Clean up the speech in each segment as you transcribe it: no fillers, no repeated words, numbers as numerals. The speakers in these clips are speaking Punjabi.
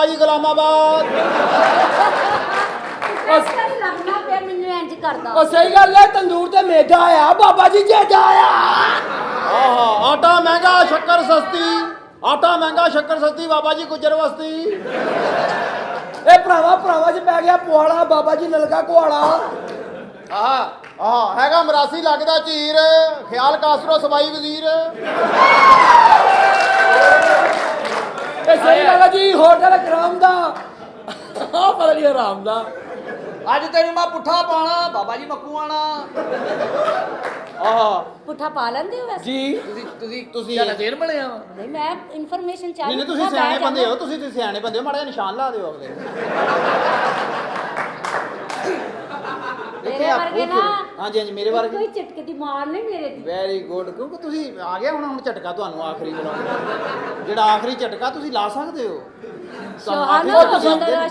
ਬਾਬਾ ਜੀ ਗੁਲਾਮਾਬਾਦ। ਉਹ ਸਹੀ ਗੱਲ ਹੈ, ਤੰਦੂਰ ਤੇ ਮੇਦਾ ਆਇਆ, ਬਾਬਾ ਜੀ ਜੇਦਾ ਆਇਆ। ਆਹਾ, ਆਟਾ ਮਹਿੰਗਾ ਸ਼ੱਕਰ ਸਸਤੀ, ਆਟਾ ਮਹਿੰਗਾ ਸ਼ੱਕਰ ਸਸਤੀ, ਬਾਬਾ ਜੀ ਗੁੱਜਰ ਬਸਤੀ। ਇਹ ਭਰਾਵਾਂ 'ਚ ਪੈ ਗਿਆ ਪੁਆੜਾ, ਬਾਬਾ ਜੀ ਨਲਕਾ ਕੁਆੜਾ। ਆਹਾ ਹੈਗਾ ਮਰਾਸੀ ਲੱਗਦਾ ਝੀਰ, ਖਿਆਲ ਕਾਸਰੋ ਸਬਾਈ ਵਜ਼ੀਰ। ਇਹ ਸਹੀ ਗੱਲ ਹੈ ਜੀ, ਹੋਟਲ ਕਰਾਮ ਦਾ ਆਹ ਪਤਾ ਨਹੀਂ ਹਰਾਮ ਦਾ। ਅੱਜ ਤੈਨੂੰ ਮੈਂ ਪੁੱਠਾ ਪਾਣਾ, ਬਾਬਾ ਜੀ ਮੱਕੂ ਆਣਾ। ਆਹਾ ਪੁੱਠਾ ਪਾ ਲੈਂਦੇ ਹੋ ਵੈਸੇ? ਜੀ ਤੁਸੀਂ ਜਿਆਦਾ ਦੇਰ ਬਣਿਆ ਵਾ। ਨਹੀਂ ਮੈਂ ਇਨਫੋਰਮੇਸ਼ਨ ਚਾਹ ਨਹੀਂ ਤੁਸੀਂ ਸਿਆਣੇ ਬੰਦੇ ਹੋ, ਤੁਸੀਂ ਸਿਆਣੇ ਬੰਦੇ ਹੋ, ਮਾੜਾ ਜਿਹਾ ਨਿਸ਼ਾਨ ਲਾ ਦਿਓ ਅਗਲੇ ਮੇਰੇ ਵਰਗੇ ਨਾ। ਹਾਂਜੀ ਮੇਰੇ ਵਰਗੇ ਕੋਈ ਝਟਕੇ ਦੀ ਮਾਰ ਨਹੀਂ ਮੇਰੇ ਦੀ। ਵੈਰੀ ਗੁੱਡ, ਕਿਉਂਕਿ ਤੁਸੀਂ ਆ ਗਿਆ ਹੁਣ ਝਟਕਾ ਤੁਹਾਨੂੰ ਆਖਰੀ ਜਿਹੜਾ ਆਖਰੀ ਝਟਕਾ ਤੁਸੀਂ ਲਾ ਸਕਦੇ ਹੋ।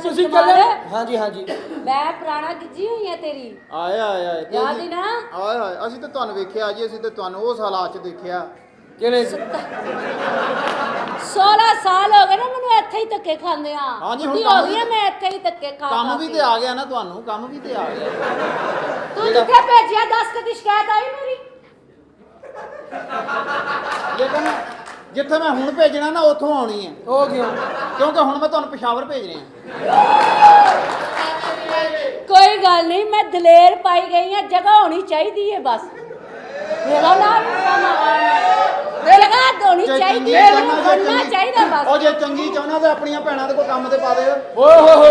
ਤੁਸੀਂ ਚੱਲੇ। ਹਾਂਜੀ ਮੈਂ ਪੁਰਾਣਾ ਗਿੱਜੀ ਹੋਈ ਆ ਤੇਰੀ। ਆਇਆ ਯਾਦ ਹੀ ਨਾ। ਆਇਆ ਅਸੀਂ ਤਾਂ ਤੁਹਾਨੂੰ ਵੇਖਿਆ ਜੀ, ਅਸੀਂ ਤਾਂ ਤੁਹਾਨੂੰ ਉਸ ਹਾਲਾਤ 'ਚ ਦੇਖਿਆ। ਕਿਹੜੇ 16 ਸਾਲ ਹੋ ਗਏ ਨਾ ਮੈਨੂੰ ਇੱਥੇ ਹੀ ਧੱਕੇ ਖਾਂਦੇ ਆ। ਹਾਂਜੀ, ਹੁਣ ਹੋ ਗਈ ਆ ਮੈਂ ਇੱਥੇ ਹੀ ਧੱਕੇ ਖਾ ਕੰਮ ਵੀ ਤੇ ਆ ਗਿਆ ਨਾ ਤੁਹਾਨੂੰ, ਕੰਮ ਵੀ ਤੇ ਆ ਗਿਆ। ਤੂੰ ਜਿੱਥੇ ਭੇਜਿਆ 10 ਕਦੀ ਸ਼ਿਕਾਇਤ ਆਈ ਮੇਰੀ? ਲੇਕਿਨ ਜਿੱਥੇ ਮੈਂ ਹੁਣ ਭੇਜਣਾ ਨਾ ਉੱਥੋਂ ਆਉਣੀ ਹੈ। ਹੋ ਕਿਉਂ? ਕਿਉਂਕਿ ਹੁਣ ਮੈਂ ਤੁਹਾਨੂੰ ਪਿਸ਼ਾਵਰ ਭੇਜ ਰਿਹਾ। ਕੋਈ ਗੱਲ ਨਹੀਂ, ਮੈਂ ਦਲੇਰ ਪਾਈ ਗਈ ਆ, ਜਗ੍ਹਾ ਹੋਣੀ ਚਾਹੀਦੀ ਹੈ ਬਸ। ਮੇਰਾ ਨਾਮ ਜਗ੍ਹਾ ਹੋਣੀ ਚਾਹੀਦੀ ਹੈ, ਬਣਨਾ ਚਾਹੀਦਾ ਬਸ। ਉਹ ਜੇ ਚੰਗੀ ਚਾਹੁੰਦਾ ਤੇ ਆਪਣੀਆਂ ਭੈਣਾਂ ਦੇ ਕੋਈ ਕੰਮ ਤੇ ਪਾ ਦੇ। ਓਏ ਹੋਏ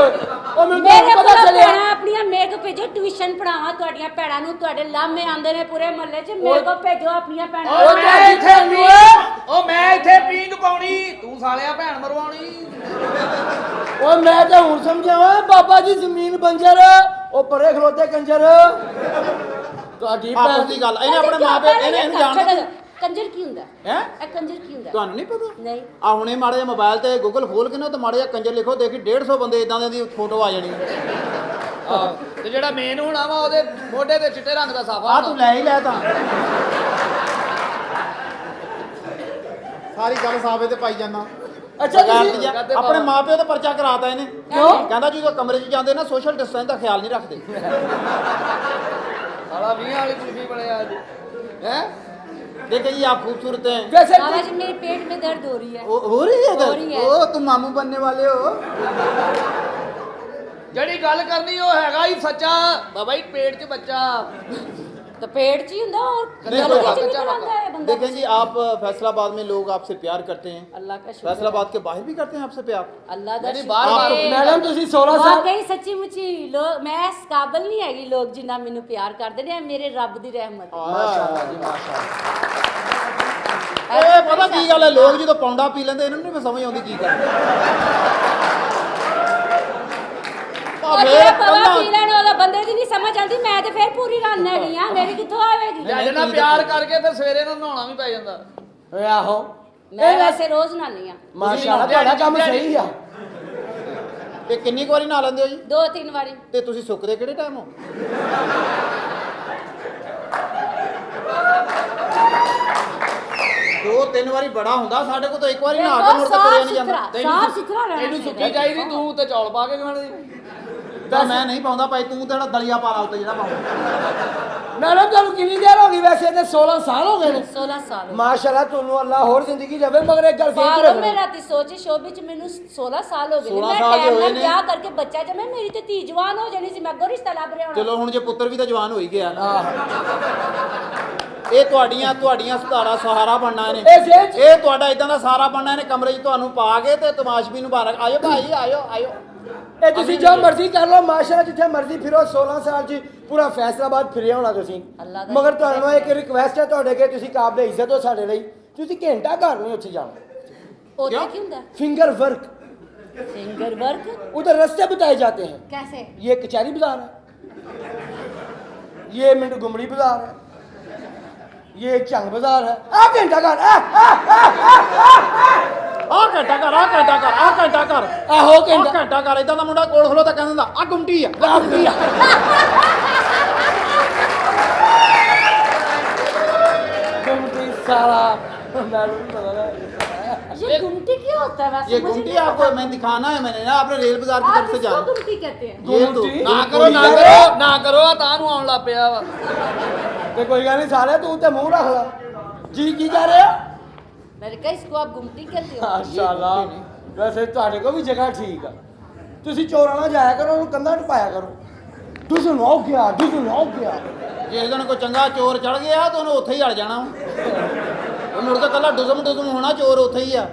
ਉਹ ਮੈਨੂੰ ਮੇਰੇ ਪਤਾ ਕੋਲ ਚੱਲਿਆ। ਭੈਣਾਂ ਆਪਣੀਆਂ ਮੇਕ ਭੇਜੋ, ਟਿਊਸ਼ਨ ਪੜਾਵਾਂ ਤੁਹਾਡੀਆਂ ਭੈਣਾਂ ਨੂੰ। ਤੁਹਾਡੇ ਲਾਮੇ ਆਉਂਦੇ ਨੇ ਪੂਰੇ ਮਹੱਲੇ 'ਚ, ਮੇਰੇ ਕੋਲ ਭੇਜੋ ਆਪਣੀਆਂ ਭੈਣਾਂ। ਉਹ ਮੈਂ ਇੱਥੇ ਪੀਂਗ ਪਾਉਣੀ, ਤੂੰ ਸਾਲਿਆ ਭੈਣ ਮਰਵਾਉਣੀ। ਓਏ ਮੈਂ ਤਾਂ ਹੁਣ ਸਮਝਿਆ ਓਏ, ਬਾਬਾ ਜੀ ਜ਼ਮੀਨ ਬੰਜਰ, ਉਹ ਪਰੇ ਖਲੋਤੇ ਕੰਜਰ। ਤੁਹਾਡੀ ਭੈਣ ਦੀ ਗੱਲ ਇਹਨੇ ਆਪਣੇ ਮਾਪੇ ਇਹਨੂੰ ਜਾਣਦਾ। ਕੰਜਰ ਕੀ ਹੁੰਦਾ ਹੈ? ਇਹ ਕੰਜਰ ਕੀ ਹੁੰਦਾ ਤੁਹਾਨੂੰ ਨਹੀਂ ਪਤਾ? ਨਹੀਂ। ਆ ਹੁਣੇ ਮਾੜੇ ਜਿਹਾ ਮੋਬਾਈਲ ਤੇ ਗੂਗਲ ਖੋਲ ਕੇ ਨਾ ਤੇ ਮਾੜੇ ਜਿਹਾ ਕੰਜਰ ਲਿਖੋ, ਦੇਖੀ 150 ਬੰਦੇ ਇਦਾਂ ਦੀ ਫੋਟੋ ਆ ਜਾਣੀ। ਤੇ ਜਿਹੜਾ ਮੇਨ ਹੋਣਾ ਵਾ ਉਹਦੇ ਮੋਢੇ ਤੇ ਚਿੱਟੇ ਰੰਗ ਦਾ ਸਾਫਾ। ਆ ਤੂੰ ਲੈ ਹੀ ਲੈ ਤਾਂ ਸਾਰੀ ਗੱਲ ਸਾਫੇ ਤੇ ਪਾਈ ਜਾਂਦਾ। ਅੱਛਾ ਤੁਸੀਂ ਆਪਣੇ ਮਾਪਿਓ ਦਾ ਪਰਚਾ ਕਰਾਤਾ ਇਹਨੇ। ਕਿਉਂ? ਕਹਿੰਦਾ ਜਦੋਂ ਕਮਰੇ 'ਚ ਜਾਂਦੇ ਨਾ ਸੋਸ਼ਲ ਡਿਸਟੈਂਸ ਦਾ ਖਿਆਲ ਨਹੀਂ ਰੱਖਦੇ। ਸਾਲਾ 20 ਵਾਲੀ ਕੁਲਫੀ ਬਣਿਆ ਅੱਜ ਹੈ। देखिए जी आप खूबसूरत हैं। वैसे बाबा जी मेरे पेट में दर्द हो रही है। हो रही है हो रही है। ओ तुम मामू बनने वाले हो। ਜਿਹੜੀ ਗੱਲ ਕਰਨੀ ਉਹ ਹੈਗਾ ਹੀ ਸੱਚਾ ਬਾਬਾ ਜੀ, ਪੇਟ 'ਚ ਬੱਚਾ। तो पेट ची हुंदा और नहीं, गला कोई च बात- निकल आता है बंदा। देखें जी आप फैसलाबाद में लोग आपसे प्यार करते हैं, अल्लाह का शुक्र। फैसलाबाद के बाहर भी करते हैं आपसे प्यार। अल्लाह दा नहीं, शुक्र बार-बार है। मैडम ਤੁਸੀਂ 16 ਸਾਲ वाकई सच्ची मुची लोग मैं इस काबिल नहीं हैगी लोग जिन्ना मैनू प्यार करदे ने, मेरे रब दी रहमत। माशाअल्लाह जी माशाअल्लाह। ਇਹ ਪਤਾ ਕੀ ਗੱਲ ਹੈ, ਲੋਕ ਜਦੋਂ ਪੌਂਡਾ ਪੀ ਲੈਂਦੇ ਇਹਨਾਂ ਨੂੰ ਨਹੀਂ ਸਮਝ ਆਉਂਦੀ ਕੀ ਕਰਦੇ। ਜੇ ਪਵਾ ਪੀ ਲੈਣ ਉਹਦਾ ਬੰਦੇ ਦੀ ਨਹੀਂ ਸਮਝ ਆਉਂਦੀ, ਮੈਂ ਤੇ ਫਿਰ ਪੂਰੀ ਰਨ ਹੈਗੀ ਆ, ਮੇਰੀ ਕਿੱਥੋਂ ਆਵੇਗੀ? ਜੱਜ ਨਾਲ ਪਿਆਰ ਕਰਕੇ ਫਿਰ ਸਵੇਰੇ ਨੂੰ ਨਹਾਉਣਾ ਵੀ ਪੈ ਜਾਂਦਾ। ਓਏ ਆਹੋ ਮੈਂ ਵੈਸੇ ਰੋਜ਼ ਨਹਾਨੀ ਆ। ਮਾਸ਼ਾਅੱਲਾ ਤੁਹਾਡਾ ਕੰਮ ਸਹੀ ਆ। ਤੇ ਕਿੰਨੀ ਕੁ ਵਾਰੀ ਨਹਾ ਲੈਂਦੇ ਹੋ ਜੀ? 2-3 ਵਾਰੀ। ਤੇ ਤੁਸੀਂ ਸੁੱਕਦੇ ਕਿਹੜੇ ਟਾਈਮ ਹੋ? ਦੋ ਤਿੰਨ ਵਾਰੀ ਬੜਾ ਹੁੰਦਾ, ਸਾਡੇ ਕੋਲ ਤਾਂ ਇੱਕ ਵਾਰੀ ਨਹਾ ਕੇ ਮੁੜ ਕੇ ਤੁਰਿਆ ਨਹੀਂ ਜਾਂਦਾ। ਸਾਫ ਸੁਥਰਾ ਰਹਿਣਾ ਤੈਨੂੰ ਸੁੱਕੀ ਚਾਹੀਦੀ, ਤੂੰ ਤੇ ਚੌਲ ਪਾ ਕੇ ਖਾਣੇ। ਤਾਂ ਮੈਂ ਨਹੀਂ ਪਾਉਂਦਾ ਭਾਈ, ਤੂੰ ਤੇ ਜਿਹੜਾ ਦਲੀਆ ਪਾ ਲਾ ਉੱਤੇ ਜਿਹੜਾ ਪਾਉਂਦਾ। ਮੈਡਮ ਤੁਹਾਨੂੰ ਕਿੰਨੀ ਦੇਰ ਹੋ ਗਈ? ਵੈਸੇ ਤੇ 16 ਸਾਲ ਹੋ ਗਏ ਨੇ। 16 ਸਾਲ। ਮਾਸ਼ਾਅੱਲਾ ਤੁਹਾਨੂੰ ਅੱਲਾ ਹੋਰ ਜ਼ਿੰਦਗੀ ਦੇਵੇ, ਮਗਰ ਇੱਕ ਗੱਲ ਫੇਰ ਪਾਗਲ ਮੈਂ ਰਾਤੀ ਸੋਚੀ ਸ਼ੋਭੇ ਚ ਮੈਨੂੰ 16 ਸਾਲ ਹੋ ਗਏ ਨੇ। 16 ਮੈਂ ਸਾਲ ਟਾਈਮ ਹੋਏ ਨਾਲ ਨੇ। ਵਿਆਹ ਕਰਕੇ ਬੱਚਾ ਜਮੇ, ਮੇਰੀ ਤੇ ਧੀ ਜਵਾਨ ਹੋ ਜਾਣੀ ਸੀ, ਮੈਂ ਅੱਗੋਂ ਰਿਸ਼ਤਾ ਲੱਭ ਰਿਹਾ ਹੋਣਾ। ਚਲੋ ਹੁਣ ਜੇ ਪੁੱਤਰ ਵੀ ਤਾਂ ਜਵਾਨ ਹੋ ਹੀ ਗਿਆ ਨਾ। ਇਹ ਤੁਹਾਡੀਆਂ ਸਹਾਰਾ ਸਹਾਰਾ ਬਣਨਾ ਇਹਨੇ। ਇਹ ਤੁਹਾਡਾ ਇਦਾਂ ਦਾ ਸਹਾਰਾ ਬਣਨਾ ਇਹਨੇ, ਕਮਰੇ 'ਚ ਤੁਹਾਨੂੰ ਪਾ ਕੇ ਤੇ ਤਮਾਸ਼ਬੀ ਨੂੰ ਬਾਹਰ ਆਇਓ ਭਾਈ ਆਇਓ। ਇਹ ਤੁਸੀਂ ਜੋ ਮਰਜ਼ੀ ਕਰ ਲਓ, ਮਾਸ਼ਾਅੱਲਾ ਜਿੱਥੇ ਮਰਜ਼ੀ ਫਿਰੋ। 16 ਸਾਲ 'ਚ ਪੂਰਾ ਫੈਸਲਾਬਾਦ ਫਿਰਿਆ ਹੋਣਾ ਤੁਸੀਂ। ਮਗਰ ਤੁਹਾਨੂੰ ਇੱਕ ਰਿਕਵੈਸਟ ਹੈ ਤੁਹਾਡੇ ਅੱਗੇ, ਤੁਸੀਂ ਕਾਬਲੇ ਇੱਜ਼ਤ ਹੋ ਸਾਡੇ ਲਈ, ਤੁਸੀਂ ਘੰਟਾ ਘਰ ਨਹੀਂ ਉੱਥੇ ਜਾਣਾ। ਉਹ ਕੀ ਹੁੰਦਾ? फिंगर वर्क, फिंगर वर्क उधर रास्ते बताए जाते हैं। कैसे? ये कचहरी बाजार है, ये मिंट गुमड़ी बाजार है, ये चंग बाजार है। आ घंटा घर ਆ ਘੰਟਾ ਕਰ आहो घंटा ਘੰਟਾ ਕਰ ਇਦਾਂ ਦਾ ਮੁੰਡਾ ਕੋਲ ਖਲੋ ਤਾਂ ਕਹਿੰਦਾ ਆ ਗੁੰਮਟੀ ਆ ਗੁੰਮਟੀ ਆ। गुमटी सारा मैडम पता ये गुमटी क्या होता है वैसे? ये मुझे गुमटी नहीं आपको पता। मैं दिखाना है, मैंने ना आपने रेल बाजार की आप तरफ से इसको जाना गुमटी कहते हैं। ये तो ਗੁੰਮਟੀ? ਨਾ ਕਰੋ ਨਾ ਕਰੋ ਨਾ ਕਰੋ ਆ ਤਾਂ ਨੂੰ ਆਉਣ ਲੱਗ ਪਿਆ ਵਾ ਤੇ ਕੋਈ ਗੱਲ ਨਹੀਂ ਸਾਲਿਆ ਤੂੰ ਤੇ ਮੂੰਹ ਰੱਖ ਲੈ ਜੀ ਕੀ ਕਰ ਰਿਹਾ मैंने कहा इसको आप गुमटी कहते हो। ਮਾਸ਼ਾਅੱਲਾ ਵੈਸੇ ਤੁਹਾਡੇ ਕੋਲ ਵੀ ਜਗ੍ਹਾ ਠੀਕ ਆ ਤੁਸੀਂ ਚੋਰਾਂ ਨਾਲ ਜਾਇਆ ਕਰੋ ਉਹਨੂੰ ਕੰਧਾਂ ਟਪਾਇਆ ਕਰੋ ਤੁਸੀਂ ਨੋ ਗਿਆ ਜੇ ਦਿਨ ਕੋਈ ਚੰਗਾ ਚੋਰ ਚੜ ਗਿਆ ਤਾਂ ਉਹਨੂੰ ਉੱਥੇ ਹੀ ਅੜ ਜਾਣਾ ਉਹ ਮੁੜ ਕੇ ਕੱਲਾ ਡੁਜ਼ਮ ਹੋਣਾ, ਚੋਰ ਉੱਥੇ ਹੀ ਆ।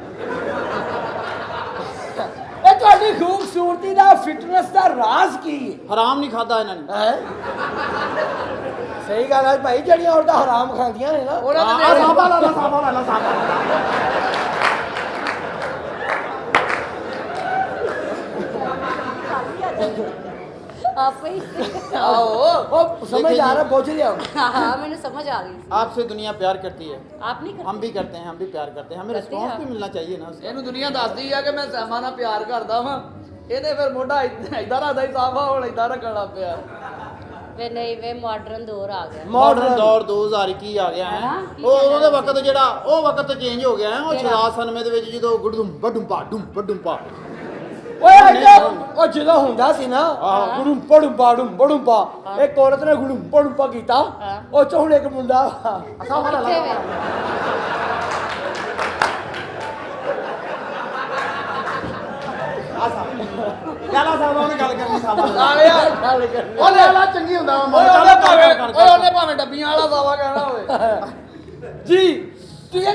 ਇਹ ਤੁਹਾਡੀ ਖੂਬਸੂਰਤੀ ਦਾ ਫਿਟਨੈਸ ਦਾ ਰਾਜ਼ ਕੀ ਹਰਾਮ ਨਹੀਂ ਖਾਦਾ ਇਹਨਾਂ ਨੇ। ਹੈ ਸਹੀ ਗੱਲ ਹੈ ਭਾਈ ਜਿਹੜੀਆਂ ਔਰਤਾਂ ਹਰਾਮ ਖਾਂਦੀਆਂ ਨੇ ਨਾ ਉਹਨਾਂ ਆਹ ਦੇ ਸਾਂਭਾ ਲਾ ਲਾ ਸਾਂਭਾ ਲਾ ਲਾ ਸਾਂਭਾ आप ही ਆਓ ਉਹ ਸਮਝ ਆ ਰਿਹਾ ਪੁੱਛ ਰਿਹਾ हाँ मैंने समझ आ गई। आपसे दुनिया प्यार करती है, आप नहीं करते? हम भी करते हैं, हम भी प्यार करते हैं, हमें करते रिस्पॉन्स हैं। भी मिलना चाहिए ना उससे। ਇਹਨੂੰ ਦੁਨੀਆ ਦੱਸਦੀ ਆ ਕਿ ਮੈਂ ਸਹਿਮਾ ਨਾਲ ਪਿਆਰ ਕਰਦਾ ਵਾਂ ਇਹਨੇ ਫਿਰ ਮੋਢਾ ਇਦਾਂ ਰੱਖਦਾ ਹੀ ਸਾਫਾ ਹੁਣ ਇਦਾਂ ਰੱਖਣ ਲੱਗ ਪਿਆ वे नहीं वे मॉडर्न दौर आ गया। ਮਾਡਰਨ ਦੌਰ 2021 ਆ ਗਿਆ ਹੈ। ਹਾਂ, ਕੀ ਉਹ ਕਹਿੰਦੇ ਉਹਦੇ ਨੇ? ਵਕਤ ਜਿਹੜਾ ਉਹ ਵਕਤ ਚੇਂਜ ਹੋ ਗਿਆ ਹੈ। ਉਹ ਕਿਹੜਾ? 96 ਦੇ ਵਿੱਚ ਜਦੋਂ ਗੁੜਦੁੰਮ ਬਡੁੰਪਾ ਡੁੰਪਾ ਓਏ ਆਜਾ ਉਹ ਜਦੋਂ ਹੁੰਦਾ ਸੀ ਨਾ ਆਹੋ। ਗੁੜੂੰ ਬੜੂੰ ਪਾ ਇੱਕ ਔਰਤ ਨੇ ਗੁੜੂੰ ਪਾ ਕੀਤਾ ਹਾਂ। ਉਹ ਚ ਹੁਣ ਇੱਕ ਮੁੰਡਾ ਸਾਂਭਾ ਲਾ कितने ਲਾ में? ਗਾਲਾ ਸਾਹਿਬ ਉਹਨੇ ਗੱਲ ਕਰਨੀ ਸਾਂਭਾ ਲਾ ਆ ਗਿਆ ਗੱਲ ਕਰਨੀ ਉਹ ਲੈ ਚੰਗੀ ਹੁੰਦਾ ਵਾ ਓਏ ਉਹਨੇ ਭਾਵੇਂ ਕਰ ਓਏ ਉਹਨੇ ਭਾਵੇਂ ਡੱਬੀਆਂ ਵਾਲਾ ਸਾਵਾ ਕਹਿਣਾ ਹੋਵੇ ਜੀ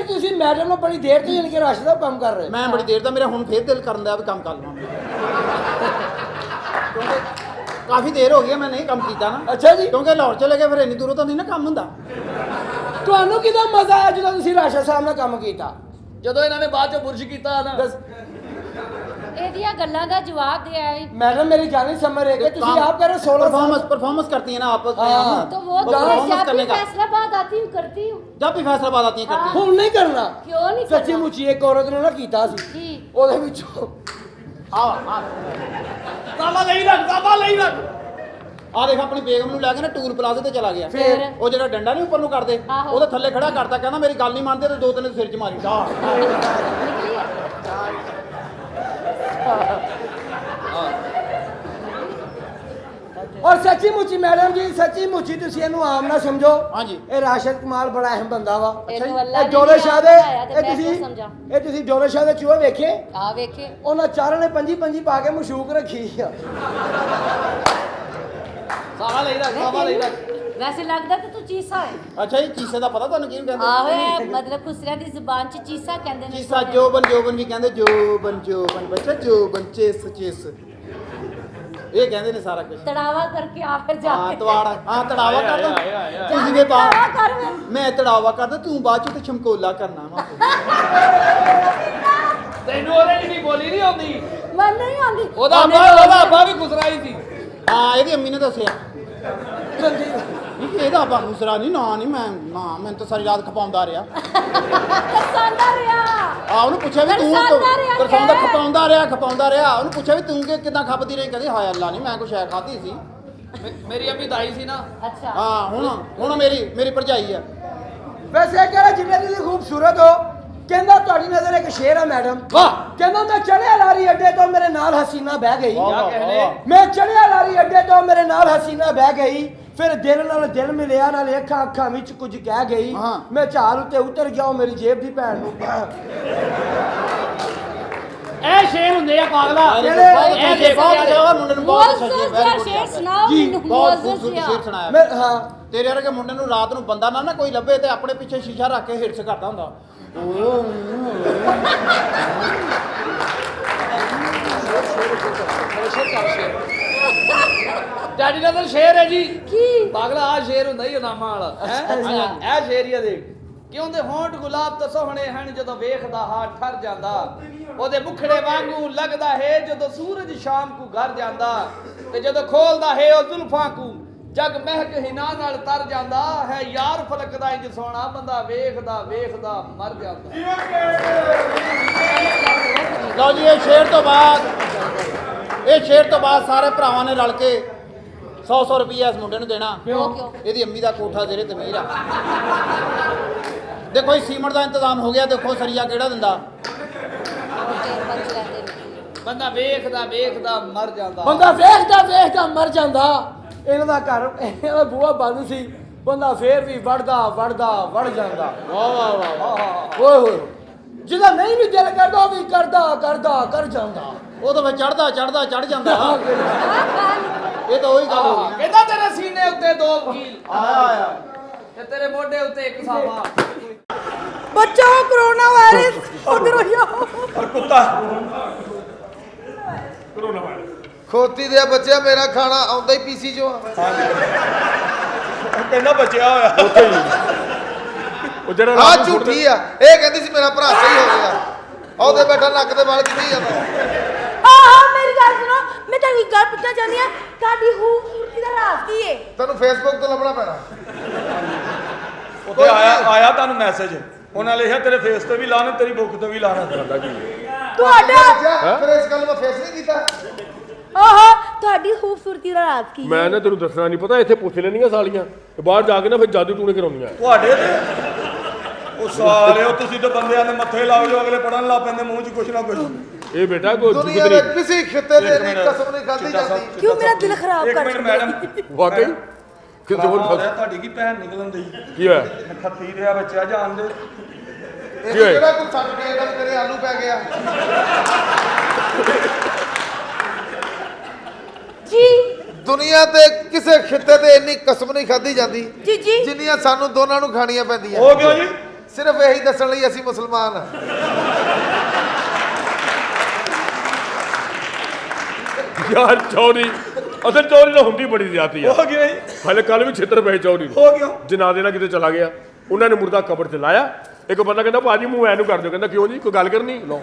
ਤੁਸੀਂ ਮੈਡਮ ਨੂੰ ਬੜੀ ਦੇਰ ਤੋਂ ਯਾਨੀ ਕਿ ਰਸ਼ ਦਾ ਕੰਮ ਕਰ ਰਹੇ ਮੈਂ ਬੜੀ ਦੇਰ ਦਾ ਮੇਰਾ ਹੁਣ ਫੇਰ ਦਿਲ ਕਰਨ ਦਾ ਵੀ ਕੰਮ ਕਰ ਲਵਾਂ ਕਿਉਂਕਿ ਕਾਫੀ ਦੇਰ ਹੋ ਗਈ ਹੈ ਮੈਂ ਨਹੀਂ ਕੰਮ ਕੀਤਾ ਨਾ ਅੱਛਾ ਜੀ ਕਿਉਂਕਿ ਲਾਹੌਰ ਚਲੇ ਗਏ ਫਿਰ ਇੰਨੀ ਦੂਰੋਂ ਤਾਂ ਨਹੀਂ ਨਾ ਕੰਮ ਹੁੰਦਾ ਤੁਹਾਨੂੰ ਕਿਦਾਂ ਮਜ਼ਾ ਆਇਆ ਜਦੋਂ ਤੁਸੀਂ ਰਾਸ਼ਾ ਸਾਹਿਬ ਨਾਲ ਕੰਮ ਕੀਤਾ ਜਦੋਂ ਇਹਨਾਂ ਨੇ ਬਾਅਦ ਚ ਬੁਰਸ਼ ਕੀਤਾ ਨਾ ਦੱਸ ਇਹਦੀਆਂ ਗੱਲਾਂ ਦਾ ਜਵਾਬ ਦੇ ਆਈ। मैडम मेरी जानी समझ रहे कि तुसी आप कह रहे 16 साल परफॉर्मेंस करती है ना आपस में हाँ। हम। तो वो तो मैं performance जब करने भी का फैसलाबाद आती हूँ करती हूँ। जब भी फैसलाबाद आती है करती है ਹੁਣ ਨਹੀਂ ਕਰਨਾ क्यों नहीं ਸੱਚੀ करना? ਮੁੱਚੀ ਇੱਕ ਔਰਤ ਨੇ ਨਾ ਕੀਤਾ ਸੀ जी ਉਹਦੇ ਵਿੱਚੋਂ आओ ਸਾਵਾ ਲਈ ਰੱਖ ਸਾਵਾ ਲਈ ਰੱਖ ਆ ਦੇਖ ਆਪਣੀ ਬੇਗਮ ਨੂੰ ਲੈ ਕੇ ਨਾ ਟੂਲ ਪਲਾਜ਼ੇ ਤੇ ਚਲਾ ਗਿਆ ਫਿਰ? ਉਹ ਜਿਹੜਾ ਡੰਡਾ ਨਹੀਂ ਉੱਪਰ ਨੂੰ ਕਰਦੇ ਆਹੋ। ਉਹਦੇ ਥੱਲੇ ਖੜਾ ਕਰਤਾ ਕਹਿੰਦਾ ਮੇਰੀ ਗੱਲ ਨਹੀਂ ਮੰਨਦੇ ਤੇ ਦੋ ਤਿੰਨ ਸਿਰ 'ਚ ਮਾਰੀ ਡਾ निकली है। ਔਰ ਸੱਚੀ ਮੁੱਚੀ ਮੈਡਮ ਜੀ ਸੱਚੀ ਮੁੱਚੀ ਤੁਸੀਂ ਇਹਨੂੰ ਆਮ ਨਾ ਸਮਝੋ ਹਾਂਜੀ। ਇਹ ਰਾਸ਼ਦ ਕਮਾਲ ਬੜਾ ਅਹਿਮ ਬੰਦਾ ਵਾ ਇਹਨੂੰ ਅੱਲਾ ਇਹ ਨੇ ਜੋਲੇ ਨਹੀਂ ਸ਼ਾਹ ਆਪ ਦੇ ਬਣਾਇਆ ਤੇ ਇਹ ਮੈਂ ਤੁਸੀਂ ਕਿਉਂ ਸਮਝਾਂ? ਇਹ ਤੁਸੀਂ ਜੋਲੇ ਸ਼ਾਹ ਦੇ ਚੂਹੇ ਵੇਖੇ आ वेखे ਉਹਨਾਂ ਚਾਰਾਂ ਨੇ ਪੰਜੀ ਪਾ ਕੇ ਮਸ਼ੂਕ ਰੱਖੀ ਆ ਸਾਵਾ ਲਈ ਰੱਖ ਸਾਵਾ ਲਈ ਰੱਖ वैसे लगता तो तू चीसा है। ਅੱਛਾ ਇਹ ਚੀਸੇ ਦਾ ਪਤਾ ਤੁਹਾਨੂੰ ਕਿਹਨੂੰ ਕਹਿੰਦੇ आहो है मतलब खुसरिया दी जुबान च चीसा कहंदे ने। ਚੀਸਾ ਜੋਬਨ ਵੀ ਕਹਿੰਦੇ ਜੋਬਨ ਬੱਚਾ ਜੋਬਨ ਚੇਸ ਇਹ ਕਹਿੰਦੇ ਨੇ ਸਾਰਾ ਕੁਝ तड़ावा करके आ फिर ਹਾਂ जाके ਤਵਾੜਾ ਹਾਂ ਤੜਾਵਾ ਕਰਦਾ ਆਇਆ ਤੁਸੀਂ ਵੇ ਪਾ तड़ावा कर फिर। ਮੈਂ ਤੜਾਵਾ ਕਰਦਾ ਤੂੰ ਬਾਅਦ ਚ ਤੇ ਚਮਕੋਲਾ ਕਰਨਾ ਵਾ ਤੈਨੂੰ ਉਹਦੇ ਜਿਹੜੀ ਬੋਲੀ ਨਹੀਂ ਆਉਂਦੀ मन नहीं आंदी। ਉਹਦਾ ਅੱਬਾ ਵੀ ਗੁਸਰਾਈ ਸੀ ਹਾਂ ਇਹਦੀ ਅੰਮੀ ਨੇ ਦੱਸਿਆ ਇਹਦਾ ਆਪਾਂ ਦੂਸਰਾ ਨਹੀਂ ਨਹੀਂ ਮੈਂ ਤਾਂ ਸਾਰੀ ਰਾਤ ਖਪਾਉਂਦਾ ਰਿਹਾ तरसांदा रहा। ਆ ਉਹਨੂੰ ਪੁੱਛਿਆ ਵੀ ਤੂੰ ਤਰਸਾਉਂਦਾ ਰਿਹਾ ਤਰਸਾਉਂਦਾ ਕਿ? ਖਪਾਉਂਦਾ ਰਿਹਾ ਉਹਨੂੰ ਪੁੱਛਿਆ ਵੀ ਤੂੰ ਕਿਦਾਂ ਖਪਦੀ ਰਹੀ ਕਹਿੰਦੀ ਹਾਏ ਅੱਲਾ ਨਹੀਂ ਮੈਂ ਕੁਛ ਐ ਖਾਧੀ ਸੀ ਮੇਰੀ ਅੰਮੀ ਦਾਈ ਸੀ ਨਾ अच्छा ਹਾਂ ਹੁਣ ਮੇਰੀ ਭਰਜਾਈ ਆ ਵੈਸੇ ਇਹ ਕਿਹੜਾ ਜਿੰਨੇ ਤੁਸੀਂ ਖੂਬਸੂਰਤ ਹੋ ਕਹਿੰਦਾ ਤੁਹਾਡੀ ਨਜ਼ਰ ਇੱਕ ਸ਼ੇਰ ਹੈ ਮੈਡਮ ਵਾਹ ਕਹਿੰਦਾ ਮੈਂ ਚੜਿਆ ਲਾਰੀ ਅੱਡੇ ਤੋਂ ਮੇਰੇ ਨਾਲ ਹਸੀਨਾ ਬਹਿ ਗਈ ਕਿਆ ਕਹਿਣੇ ਮੈਂ ਚੜਿਆ ਲਾਰੀ ਅੱਡੇ ਤੋਂ ਮੇਰੇ ਨਾਲ ਹਸੀਨਾ ਬਹਿ ਗਈ ਫਿਰ ਦਿਲ ਨਾਲ ਦਿਲ ਮਿਲਿਆ ਨਾਲ ਅੱਖਾਂ ਵਿੱਚ ਕੁਝ ਕਹਿ ਗਈ ਹਾਂ। ਮੈਂ ਝਾਲ ਉੱਤੇ ਉਤਰ ਗਿਆ ਉਹ ਮੇਰੀ ਜੇਬ ਦੀ ਭੈਣ ਨੂੰ ਇਹ ਸ਼ੇਰ ਹੁੰਦੇ ਆ ਪਾਗਲਾ ਇਹ ਦੇਖੋ ਮੁੰਡੇ ਨੂੰ ਬਹੁਤ ਅੱਛਾ ਸ਼ੇਰ मोज़ज़ या शेर सुनाओ ਜੀ मैनू, ਬਹੁਤ मोज़ज़ ਖੂਬਸੂਰਤ या। ਸ਼ੇਰ ਸੁਣਾਇਆ ਮੈਂ ਹਾਂ ਤੇਰੇ ਵਰਗੇ ਮੁੰਡੇ ਨੂੰ ਰਾਤ ਨੂੰ ਬੰਦਾ ਨਾ ਕੋਈ ਲੱਭੇ ਤੇ ਆਪਣੇ ਪਿੱਛੇ ਸ਼ੀਸ਼ਾ ਰੱਖ ਕੇ ਹਿੱਟਸ ਕਰਦਾ ਹੁੰਦਾ ਡੈਡੀ ਦਾ ਤਾਂ ਸ਼ੇਰ ਹੈ ਜੀ की ਪਾਗਲਾ ਆ ਸ਼ੇਰ ਹੁੰਦਾ ਹੀ ਨਾਮਾ ਵਾਲਾ ਇਹ ਸ਼ੇਰ ਹੀ ਆ ਦੇਖ ਕਿਉਂ ਦੇ ਹੋਂਠ ਗੁਲਾਬ ਤਾਂ ਸੋਹਣੇ ਹਨ ਜਦੋਂ ਵੇਖਦਾ ਹਾ ਠਰ ਜਾਂਦਾ ਉਹਦੇ ਮੁਖੜੇ ਵਾਂਗੂ ਲੱਗਦਾ ਹੈ ਜਦੋਂ ਸੂਰਜ ਸ਼ਾਮ ਨੂੰ ਘਰ ਜਾਂਦਾ ਤੇ ਜਦੋਂ ਖੋਲਦਾ ਹੈ ਉਹ ਜ਼ੁਲਫਾਂ ਨੂੰ ਜਗ ਮਹਿਕ ਹਿਨਾ ਨਾਲ ਤਰ ਜਾਂਦਾ ਹੈ ਯਾਰ ਫਲਕ ਦਾ ਇੰਜ ਸੋਹਣਾ ਬੰਦਾ ਵੇਖਦਾ ਮਰ ਜਾਂਦਾ ਲਓ ਜੀ ਇਹ ਸ਼ੇਰ ਤੋਂ ਬਾਅਦ ਸਾਰੇ ਭਰਾਵਾਂ ਨੇ ਰਲ ਕੇ 100 ਰੁਪਏ ਇਸ ਮੁੰਡੇ ਨੂੰ ਦੇਣਾ क्यों ਇਹਦੀ ਅੰਮੀ ਦਾ ਕੋਠਾ ਜ਼ੇਰੇ ਤਮੀਰ ਆ ਦੇਖੋ ਇਹ ਸੀਮਟ ਦਾ ਇੰਤਜ਼ਾਮ ਹੋ ਗਿਆ ਦੇਖੋ ਸਰੀਆ ਕਿਹੜਾ ਦਿੰਦਾ ਬੰਦਾ ਵੇਖਦਾ ਵੇਖਦਾ ਮਰ ਜਾਂਦਾ। ਬੰਦਾ ਵੇਖਦਾ ਵੇਖਦਾ ਮਰ ਜਾਂਦਾ। ਇਹਨਾਂ ਦਾ ਘਰ ਇਹਨਾਂ ਦਾ ਬੂਹਾ ਬੰਦ ਸੀ, ਬੰਦਾ ਫੇਰ ਵੀ ਵੜਦਾ ਵੜ ਜਾਂਦਾ। ਵਾਹ ਵਾਹ ਵਾਹ ਵਾਹ। ਓਏ ਹੋਏ, ਜਿਹਦਾ ਨਹੀਂ ਵੀ ਦਿਲ ਕਰਦਾ ਉਹ ਵੀ ਕਰ ਜਾਂਦਾ। ਉਹ ਤਾਂ ਫਿਰ ਚੜ ਜਾਂਦਾ। ਇਹ ਤਾਂ ਉਹੀ ਗੱਲ ਹੋ ਗਈ। ਕਹਿੰਦਾ ਤੇਰੇ ਸੀਨੇ ਉੱਤੇ 2 ਵਕੀਲ ਆਇਆ ਤੇ ਤੇਰੇ ਮੋਢੇ ਉੱਤੇ 1 ਸਾਵਾ। बचाओ कोरोना वायरस उधर हो जाओ। ਖੋਤੀ ਦੇ ਬੱਚਿਆ ਮੇਰਾ ਖਾਣਾ ਆਉਂਦਾ ਹੀ ਪੀਸੀ ਚੋਂ ਕਹਿੰਦਾ ਬਚਿਆ ਹੋਇਆ ਉੱਥੇ ਹੀ ਉਹ ਜਿਹੜਾ ਆ ਝੂਠੀ ਆ। ਇਹ ਕਹਿੰਦੀ ਸੀ ਮੇਰਾ ਭਰਾ ਸਹੀ ਹੋ ਗਿਆ। ਉਹਦੇ ਬੈਠਾ ਨੱਕ ਦੇ ਵਾਲ ਕਿੱਥੇ ਜਾਂਦਾ। मेरी गल सुनो, मैं तेरी गल पूछना चाहनी है, ताड़ी खूबसूरती दा राज की है? ਤੈਨੂੰ ਫੇਸਬੁੱਕ ਤੋਂ ਲੱਭਣਾ ਪੈਣਾ। ਉੱਥੇ ਆਇਆ ਤੁਹਾਨੂੰ ਮੈਸੇਜ, ਉਹਨਾਂ ਲਿਖਿਆ ਤੇਰੇ ਫੇਸ ਤੇ ਵੀ ਲਾਣਾ, ਤੇਰੀ ਬੁੱਕ ਤੇ ਵੀ ਲਾਣਾ। ਕਰਦਾ ਕੀ ਤੁਹਾਡਾ ਫਿਰ ਇਸ ਗੱਲ ਨੂੰ ਫੇਸ ਨਹੀਂ ਕੀਤਾ। ਤੁਹਾਡੀ ਖੂਬਸੂਰਤੀ ਦਾ ਰਾਜ ਕੀ ਮੈਂ ਨਾ ਤੈਨੂੰ ਦੱਸਣਾ ਨਹੀਂ ਪਤਾ, ਇੱਥੇ ਪੁੱਛ ਲੈਣੀਆਂ ਸਾਲੀਆਂ ਤੇ ਬਾਹਰ ਜਾ ਕੇ ਨਾ ਫਿਰ ਜਾਦੂ ਟੂਣੇ ਕਰਾਉਂਦੀਆਂ। ਤੁਹਾਡੇ ਤੇ ਉਹ ਸਾਲਿਓ ਤੁਸੀਂ ਤਾਂ ਬੰਦਿਆਂ ਦੇ ਮੱਥੇ ਲਾਓ ਜੋ ਅਗਲੇ ਪੜਨ ਲਾ ਪੈਂਦੇ ਮੂੰਹ 'ਚ ਕੁਛ ਨਾ ਕੁਛ। ਇਹ ਬੇਟਾ ਕੋਈ ਦੁਨੀਆ ਦੇ ਕਿਸੇ ਖਿੱਤੇ ਦੇ ਨਹੀਂ ਕਸਮ ਨਹੀਂ ਖਾਧੀ ਜਾਂਦੀ। ਕਿਉਂ ਮੇਰਾ ਦਿਲ ਖਰਾਬ ਇੱਕ ਕਰ ਮਿੰਟ ਦਿੱਤਾ? ਮੈਡਮ, ਵਾਕਈ ਕਿ ਜ਼ੋਰ ਤੁਹਾਡੀ ਕੀ ਭੈਣ ਨਿਕਲਣ ਦੀ ਕੀ ਹੋਇਆ? ਖੱਤੀ ਰਿਹਾ ਬੱਚਾ ਜਾਣਦੇ ਇਹ ਜਿਹੜਾ ਕੋਈ ਸੱਟ ਕੇ ਗੱਲ ਤੇਰੇ ਆਲੂ ਪੈ ਗਿਆ। ਜੀ ਦੁਨੀਆ ਤੇ ਕਿਸੇ ਖਿੱਤੇ ਤੇ ਇੰਨੀ ਕਸਮ ਨਹੀਂ ਖਾਧੀ ਜਾਂਦੀ ਜੀ ਜੀ ਜਿੰਨੀਆਂ ਸਾਨੂੰ ਦੋਨਾਂ ਨੂੰ ਖਾਣੀਆਂ ਪੈਂਦੀਆਂ। ਉਹ ਕਿਉਂ ਜੀ? ਸਿਰਫ ਇਹੀ ਦੱਸਣ ਲਈ ਅਸੀਂ ਮੁਸਲਮਾਨ ਹਾਂ। ਯਾਰ ਚੌਰੀ ਅਸਲ ਚੌਰੀ ਨਾ ਹੁੰਦੀ ਬੜੀ ਜ਼ਿਆਦੀ ਆ। ਉਹ ਕਿਉਂ ਜੀ? ਹਲੇ ਕੱਲ ਵੀ ਛਿੱਤਰ ਪਏ ਚੌਰੀ ਨੂੰ। ਉਹ ਕਿਉਂ? ਜਨਾਦੇ ਨਾਲ ਕਿਤੇ ਚਲਾ ਗਿਆ, ਉਹਨਾਂ ਨੇ ਮੁਰਦਾ ਕਬਰ 'ਚ ਲਾਇਆ। ਇੱਕ ਬੰਦਾ ਕਹਿੰਦਾ ਭਾਜੀ ਮੂੰਹ ਐਨੂੰ ਕਰ ਦਿਓ, ਕਹਿੰਦਾ ਕਿਉਂ ਜੀ ਕੋਈ ਗੱਲ ਕਰਨੀ ਲਓ।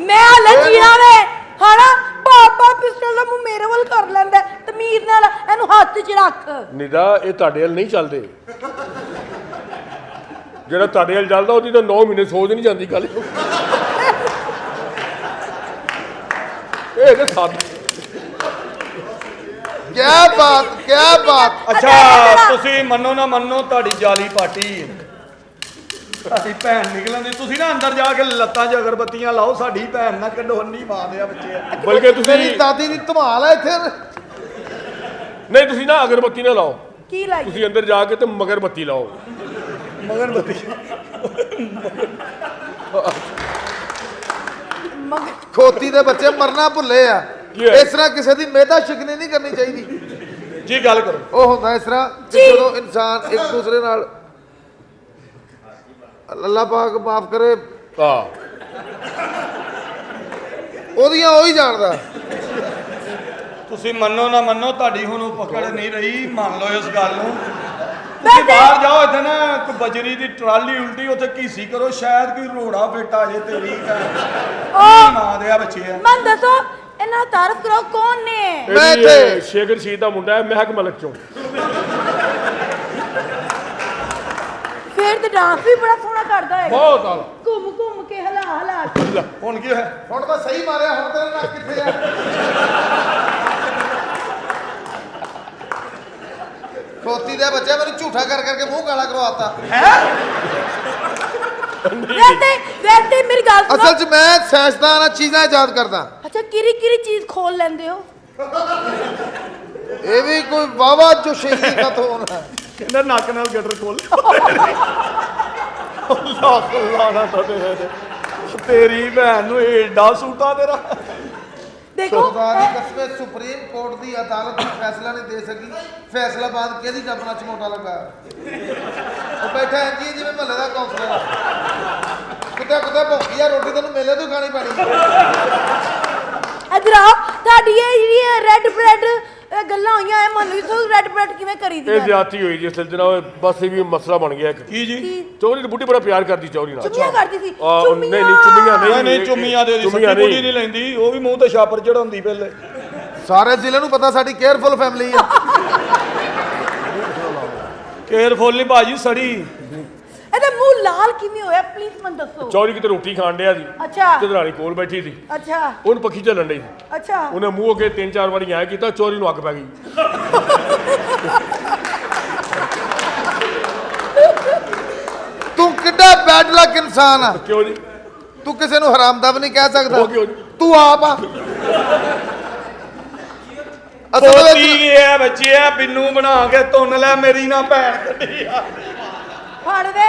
ਮੈਂ ਹਾਲੇ ਜੀਣਾ ਵੇ ਹਣਾ ਪਾਪਾ ਪਿਸਟਲ ਦਾ ਮੂੰਹ ਮੇਰੇ ਵੱਲ ਕਰ ਲੈਂਦਾ ਤਮੀਰ ਨਾਲ ਇਹਨੂੰ ਹੱਥ 'ਚ ਰੱਖ। ਨਿਦਾ ਇਹ ਤੁਹਾਡੇ ਵੱਲ ਨਹੀਂ ਚੱਲਦੇ। ਜਿਹੜਾ ਤੁਹਾਡੇ ਵੱਲ ਚੱਲਦਾ ਉਹਦੀ ਤਾਂ 9 ਮਹੀਨੇ ਸੋਚ ਨਹੀਂ ਜਾਂਦੀ ਕੱਲ। ਇਹ ਤੇ ਸਾਡ ਕਿਆ ਬਾਤ। ਅੱਛਾ ਤੁਸੀਂ ਮੰਨੋ ਨਾ ਮੰਨੋ, ਤੁਹਾਡੀ ਜਾਲੀ ਪਾਟੀ ਸਾਡੀ ਭੈਣ ਨਿਕਲਣ ਦੀ। ਤੁਸੀਂ ਨਾ ਅੰਦਰ ਜਾ ਕੇ ਲੱਤਾਂ 'ਚ ਅਗਰਬੱਤੀਆਂ ਲਾਓ, ਸਾਡੀ ਭੈਣ ਨਾ ਕੱਢੋ ਹੰਨੀ ਮਾਰਦੇ ਆ ਬੱਚੇ। ਬਲਕਿ ਤੁਸੀਂ ਮੇਰੀ ਦਾਦੀ ਦੀ ਧਮਾਲ ਹੈ ਇੱਥੇ। ਨਹੀਂ ਤੁਸੀਂ ਨਾ ਅਗਰਬੱਤੀ ਨਾ ਲਾਓ, ਕੀ ਲਾਈ ਤੁਸੀਂ ਅੰਦਰ ਜਾ ਕੇ ਤੇ ਮਗਰਬੱਤੀ ਲਾਓ। ਮਗਰਬੱਤੀ ਖੋਤੀ ਦੇ ਬੱਚੇ ਮਰਨਾ ਭੁੱਲੇ ਆ। ਕੀ ਹੈ? ਇਸ ਤਰ੍ਹਾਂ ਕਿਸੇ ਦੀ ਮਿਹਦਾ ਸ਼ਿਕਨੀ ਨਹੀਂ ਕਰਨੀ ਚਾਹੀਦੀ। ਜੀ ਗੱਲ ਕਰੋ। ਉਹ ਹੁੰਦਾ ਇਸ ਤਰ੍ਹਾਂ ਕਿ ਜਦੋਂ ਇਨਸਾਨ ਇੱਕ ਦੂਸਰੇ ਨਾਲ ਅੱਲਾਹ ਪਾਕ ਮਾਫ ਕਰੇ ਹਾਂ ਉਹਦੀਆਂ ਉਹੀ ਜਾਣਦਾ। ਤੁਸੀਂ ਮੰਨੋ ਨਾ ਮੰਨੋ, ਤੁਹਾਡੀ ਹੁਣ ਉਹ ਪਕੜ ਨਹੀਂ ਰਹੀ। ਮੰਨ ਲਓ ਇਸ ਗੱਲ ਨੂੰ। ਤੁਸੀਂ ਬਾਹਰ ਜਾਓ, ਇੱਥੇ ਨਾ ਕੋਈ ਬਜਰੀ ਦੀ ਟਰਾਲੀ ਉਲਟੀ, ਉੱਥੇ ਘੀਸੀ ਕਰੋ, ਸ਼ਾਇਦ ਕੋਈ ਰੋੜਾ ਬੇਟਾ ਜੇ ਤੇਰੀ ਮਾਂ ਦੇ ਆ ਬੱਚੇ ਆ। ਮਨ ਦੱਸੋ ਇਹਨਾਂ ਤਾਰਫ ਕਰੋ ਕੌਣ ਨੇ? ਮੈਂ ਇਹ ਇੱਥੇ ਸ਼ੇਖ ਰਸ਼ੀਦ ਦਾ ਮੁੰਡਾ ਹੈ, ਮਹਿਕ ਮਲਕ ਚੋਂ। ਫੇਰ ਤੇ ਡਾਂਸ ਵੀ ਬੜਾ ਸੋਹਣਾ ਕਰਦਾ ਹੈ। ਬਹੁਤ ਆਲਾ। ਘੁੰਮ ਘੁੰਮ ਕੇ ਹਲਾ ਕੇ। ਹੁਣ ਕੀ ਹੋਇਆ? ਹੁਣ ਤਾਂ ਸਹੀ ਮਾਰਿਆ। ਹੁਣ ਤੇਰਾ ਨੱਕ ਕਿੱਥੇ ਆ? ਖੋਤੀ ਦੇ ਬੱਚੇ ਮੈਨੂੰ ਝੂਠਾ ਕਰ ਕਰਕੇ ਮੂੰਹ ਕਾਲਾ ਕਰਵਾਤਾ। ਵੈਸੇ ਮੇਰੀ ਗੱਲ ਸੁਣੋ। ਅਸਲ 'ਚ ਮੈਂ ਸਾਇੰਸਦਾਨ ਆ, ਚੀਜ਼ਾਂ ਇਜਾਦ ਕਰਦਾ। ਅੱਛਾ ਕਿਹੜੀ ਚੀਜ਼ ਖੋਲ ਲੈਂਦੇ ਹੋ? ਇਹ ਵੀ ਕੋਈ ਵਾਵਾ ਜੋ ਸ਼ਹੀਦੀ ਕਥ ਹੋਣਾ। ਕਹਿੰਦਾ ਨੱਕ ਨਾਲ ਗਟਰ ਖੋਲ। ਅੱਲਾਹ ਨਾ ਤੇਰੀ ਭੈਣ ਨੂੰ ਏਡਾ ਸੂਟਾ ਤੇਰਾ। ਦੇਖੋ ਖੁਦਾ ਦੀ ਕਸਮ, ਸੁਪਰੀਮ ਕੋਰਟ ਦੀ ਅਦਾਲਤ ਫੈਸਲਾ ਨਹੀਂ ਦੇ ਸਕੀ। ਫੈਸਲਾਬਾਦ ਕਿਹਦੀ ਜਬਨਾ 'ਚ ਮੋਟਾ ਲੱਗਾ। ਉਹ ਬੈਠਾ ਜੀ ਜਿਵੇਂ ਮਹੱਲੇ ਦਾ ਕਾਉਂਸਲਰ। ਕੁੱਤੇ ਭੁੱਖੀ ਆ, ਰੋਟੀ ਤੈਨੂੰ ਮੇਲੇ ਤੋਂ ਖਾਣੀ ਪੈਣੀ। ਇਧਰ ਆ, ਤੁਹਾਡੀ ਇਹ ਜਿਹੜੀ ਰੈੱਡ ਬ੍ਰੈਡ ਗੱਲਾਂ ਹੋਈਆਂ ਐ, ਮੈਨੂੰ ਦੱਸੋ ਰੈੱਡ ਬ੍ਰੈਡ ਕਿਵੇਂ ਕਰੀ ਦੀ? ਇਹ ਜ਼ਿਆਦਤੀ ਹੋਈ ਜੀ ਅਸਲ 'ਚ ਨਾ, ਬਸ ਇਹ ਵੀ ਮਸਲਾ ਬਣ ਗਿਆ ਇੱਕ। ਕੀ ਜੀ? ਚੌਰੀ ਦੀ ਬੁੱਢੀ ਬੜਾ ਪਿਆਰ ਕਰਦੀ ਚੌਰੀ ਨਾਲ। ਚੁੰਮੀਆਂ ਕਰਦੀ ਸੀ? ਨਹੀਂ ਨਹੀਂ ਚੁੰਮੀਆਂ ਨਹੀਂ ਚੁੰਮੀਆਂ ਦੇ ਚੁੰਮੀਆਂ ਬੁੱਢੀ ਨਹੀਂ ਲੈਂਦੀ, ਉਹ ਵੀ ਮੂੰਹ ਤੇ ਛਾਪਰ ਚੜਾਉਂਦੀ ਪਹਿਲੇ। ਸਾਰੇ ਜ਼ਿਲ੍ਹੇ ਨੂੰ ਪਤਾ ਸਾਡੀ ਕੇਅਰਫੁਲ ਫੈਮਿਲੀ ਆ। ਕੇਅਰਫੁਲ ਨਹੀਂ ਭਾਜੀ, ਸੜੀ। ਇਹਦਾ ਮੂੰਹ ਲਾਲ ਕਿਵੇਂ ਹੋਇਆ ਪਲੀਜ਼ ਮੈਨੂੰ ਦੱਸੋ। ਚੌਰੀ ਕਿਤੇ ਰੋਟੀ ਖਾਣ ਡਿਆ ਸੀ ਅੱਛਾ ਤੇ ਦਰਾਣੀ ਕੋਲ ਬੈਠੀ ਸੀ, ਅੱਛਾ ਉਹਨੂੰ ਪੱਖੀ ਚੱਲਣ ਡਈ ਸੀ। ਅੱਛਾ ਉਹਨੇ ਮੂੰਹ ਅੱਗੇ 3-4 ਵਾਰੀ ਐਂ ਕੀਤਾ, ਚੌਰੀ ਨੂੰ ਅੱਗ ਪੈ ਗਈ। ਤੂੰ ਕਿੱਡਾ ਬੈਡ ਲੱਕ ਇਨਸਾਨ ਆ। ਕਿਉਂ ਜੀ? ਤੂੰ ਕਿਸੇ ਨੂੰ ਹਰਾਮਦਾ ਵੀ ਨਹੀਂ ਕਹਿ ਸਕਦਾ ਉਹ ਕਿਉਂ ਨਹੀਂ? ਤੂੰ ਆਪ ਆ ਅਸਲ ਪੋਤੀ ਵਿੱਚ ਇਹ ਬੱਚੇ ਆ ਬਿੰਨੂ ਬਣਾ ਕੇ ਤੁੰਨ ਲੈ ਮੇਰੀ ਨਾ ਭੈਣ ਕੱਢੀ ਆ ਫੜ ਵੇ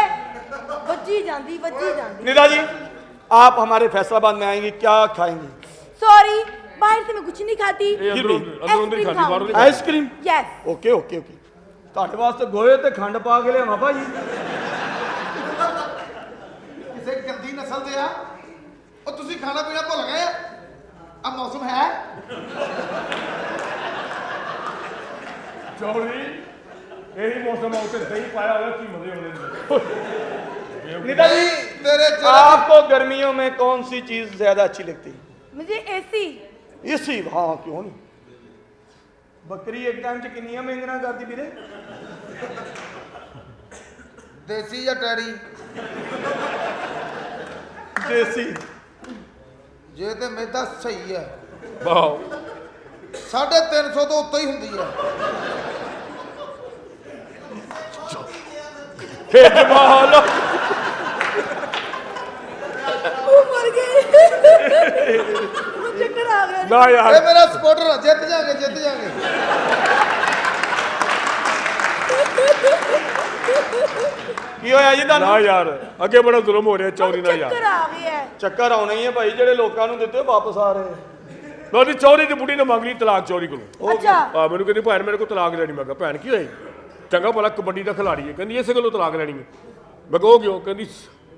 ਵੱਜੀ ਜਾਂਦੀ निदा जी आप हमारे फैसलाबाद में आएंगे क्या खाएंगे सॉरी बाहर से मैं कुछ नहीं खाती ਇਹ ਅੰਦਰੋਂ ਅੰਦਰ ਹੀ ਖਾਦੀ ਬਾਹਰੋਂ ਨਹੀਂ ice cream yes okay okay okay ਤੁਹਾਡੇ ਵਾਸਤੇ ਗੋਹੇ ਤੇ ਖੰਡ ਪਾ ਕੇ ਲਿਆਵਾਂ ਭਾਜੀ ਕਿਸੇ ਗੰਦੀ ਨਸਲ ਦੇ ਆ ਉਹ ਤੁਸੀਂ ਖਾਣਾ ਪੀਣਾ ਭੁੱਲ ਗਏ ਆ ਮੌਸਮ ਹੈ ਚੌੜੀ ਇਹੀ ਮੌਸਮ ਆ ਉੱਤੇ ਦਹੀਂ ਪਾਇਆ ਹੋਇਆ ਕੀ ਮਜ਼ੇ ਆਉਂਦੇ ਨੇ निदा जी ਤੇਰੇ ਚਿਹਰੇ आपको गर्मियों में कौन सी चीज ज्यादा अच्छी लगती है मुझे एसी इसी हाँ क्यों नहीं बकरी एक टाइम च किन्नियां मेंगना करती ਵੀਰੇ ਦੇਸੀ ਜਾਂ ਟੈਡੀ देसी ਜੇ ਤੇ ਮੈਦਾ ਸਹੀ ਹੈ ਵਾਓ 350 ਤੋਂ ਉੱਤੇ ਹੀ ਹੁੰਦੀ ਹੈ ਫੇਰ ਜਮਾਲ मर गए मुझे चक्कर आ गया ਨਾ ਯਾਰ ਇਹ ਮੇਰਾ ਸਪੋਰਟਰ ਆ ਜਿੱਤ ਜਾਗੇ ਕੀ ਹੋਇਆ ਜੀ ਨਾ ਤੁਹਾਨੂੰ ਯਾਰ ਅੱਗੇ ਬੜਾ ਜ਼ੁਲਮ ਹੋ ਰਿਹਾ ਚੌਰੀ ਨਾਲ ਯਾਰ चक्कर आ गया है ਚੱਕਰ ਆਉਣਾ ਹੀ ਹੈ ਭਾਈ ਜਿਹੜੇ ਲੋਕਾਂ ਨੂੰ ਦਿੱਤੇ ਵਾਪਸ ਆ ਰਹੇ ਲੋਦੀ ਚੌਰੀ ਦੀ ਬੁੱਢੀ ਨੇ ਮੰਗ ਲਈ ਤਲਾਕ ਚੌਰੀ ਕੋਲੋਂ अच्छा ਆ ਮੈਨੂੰ ਕਹਿੰਦੀ ਭੈਣ ਮੇਰੇ ਕੋਲ ਤਲਾਕ ਲੈਣੀ ਮੈਂ ਕਿਹਾ ਭੈਣ ਕੀ ਹੋਈ ਚੰਗਾ ਭਲਾ ਕਬੱਡੀ ਦਾ ਖਿਲਾੜੀ ਹੈ ਕਹਿੰਦੀ ਇਸੇ ਗੱਲੋਂ ਤਲਾਕ ਲੈਣੀ ਹੈ ਮੈਂ ਕਿਹਾ ਉਹ ਕਿਉਂ ਕਹਿੰਦੀ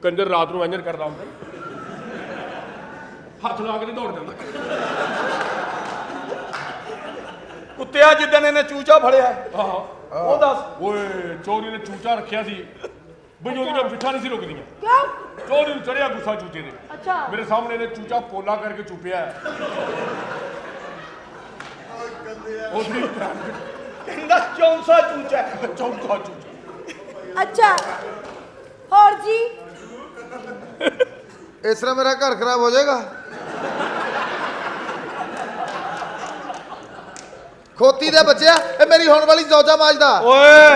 ਕੰਜਰ ਰਾਤ ਨੂੰ ਇੰਜਨ ਕਰਦਾ ਹੁੰਦਾ ਹੱਥ ਲਾ ਕੇ ਨਹੀਂ ਦੌੜ ਜਾਂਦਾ ਕੁੱਤਿਆ ਜਿੱਦਣ ਇਹਨੇ ਚੂਚਾ ਫੜਿਆ ਆਹੋ ਉਹ ਦੱਸ ਓਏ ਚੋਰੀ ਨੇ ਚੂਚਾ ਰੱਖਿਆ ਸੀ ਬਈ ਉਹਦੀਆਂ ਫਿੱਠਾਂ ਨਹੀਂ ਸੀ ਰੁਕਦੀਆਂ क्यों ਚੋਰੀ ਨੂੰ ਚੜਿਆ ਗੁੱਸਾ ਚੂਚੇ ਦੇ अच्छा ਮੇਰੇ ਸਾਹਮਣੇ ਇਹਨੇ ਚੂਚਾ ਪੋਲਾ ਕਰਕੇ ਚੁੱਪਿਆ ਉਹਦੀ ਕਹਿੰਦਾ ਚੌਂਸਾ ਚੂਚਾ ਚੌਥਾ ਚੂਚਾ अच्छा और जी ਇਸ ਤਰ੍ਹਾਂ ਮੇਰਾ ਘਰ ਖਰਾਬ ਹੋ ਜਾਏਗਾ ਖੋਤੀ ਦੇ ਬੱਚਿਆ ਇਹ ਮੇਰੀ ਹੋਣ ਵਾਲੀ ਜੌਜਾ ਮਾਜਦਾ ਓਏ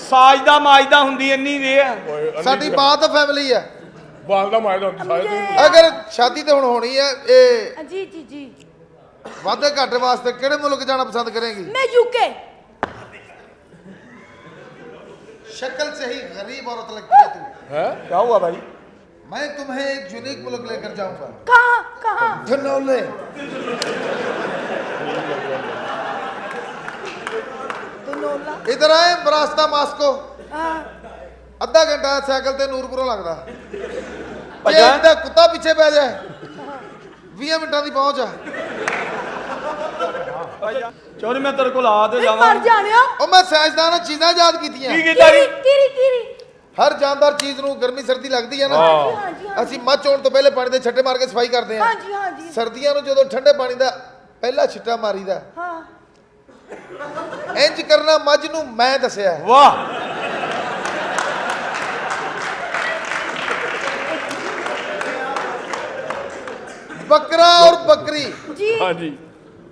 ਸਾਜਦਾ ਮਾਜਦਾ ਹੁੰਦੀ ਇੰਨੀ ਦੇ ਆ ਸਾਡੀ ਬਾਤ ਫੈਮਿਲੀ ਹੈ ਬਾਲ ਦਾ ਮਾਇਦਾ ਹੁੰਦਾ ਸਾਰੇ मुझे ਅਗਰ ਸ਼ਾਦੀ ਤੇ ਹੁਣ ਹੋਣੀ ਹੈ ਇਹ जी जी जी ਵਾਧੇ ਘਾਟੇ ਵਾਸਤੇ ਕਿਹੜੇ ਮੁਲਕ ਜਾਣਾ ਪਸੰਦ ਕਰੇਂਗੀ मैं यूके शक्ल से ही गरीब औरत लगती है तू ਹੈ क्या हुआ भाई मैं तुम्हें एक यूनिक मुल्क लेकर जाऊंगा कहाँ कहाँ धनौले धनौला इधर आए रास्ता मास्को हाँ ਅੱਧਾ ਘੰਟਾ ਸਾਈਕਲ ਤੇ ਨੂਰਪੁਰੋਂ ਲੱਗਦਾ ਭੱਜਾ? ਜੇ ਇਹਦਾ ਕੁੱਤਾ ਪਿੱਛੇ ਪੈ ਜਾਏ 20 ਮਿੰਟਾਂ ਦੀ ਪਹੁੰਚ ਆ ਚੌਰੀ ਮੈਂ ਤੇਰੇ ਕੋਲ ਆ ਤੇ मैं ਜਾਵਾਂ मर जाने हो ਉਹ ਮੈਂ ਸਾਇੰਸਦਾਨ ਚੀਜ਼ਾਂ ਯਾਦ ਕੀਤੀਆਂ ਕੀ ਕੀਤਾ कीरी ਜੀ कीरी कीरी ਹਰ ਜਾਨਦਾਰ ਚੀਜ਼ ਨੂੰ ਗਰਮੀ ਸਰਦੀ ਲੱਗਦੀ ਹੈ ਨਾ हाँ जी हाँ जी हाँ ਅਸੀਂ ਮੱਝ ਚੋਣ ਤੋਂ ਪਹਿਲੇ ਪਾਣੀ ਦੇ ਛੱਟੇ ਮਾਰ ਕੇ ਸਫਾਈ ਕਰਦੇ ਹਾਂ हाँ जी हाँ जी ਸਰਦੀਆਂ ਨੂੰ ਜਦੋਂ ਠੰਡੇ ਪਾਣੀ ਦਾ ਪਹਿਲਾ ਛਿੱਟਾ ਮਾਰੀਦਾ हाँ ਇੰਜ ਕਰਨਾ ਮੱਝ ਨੂੰ ਮੈਂ ਦੱਸਿਆ ਹੈ। ਵਾਹ ਬੱਕਰਾ ਔਰ ਬੱਕਰੀ जी ਹਾਂਜੀ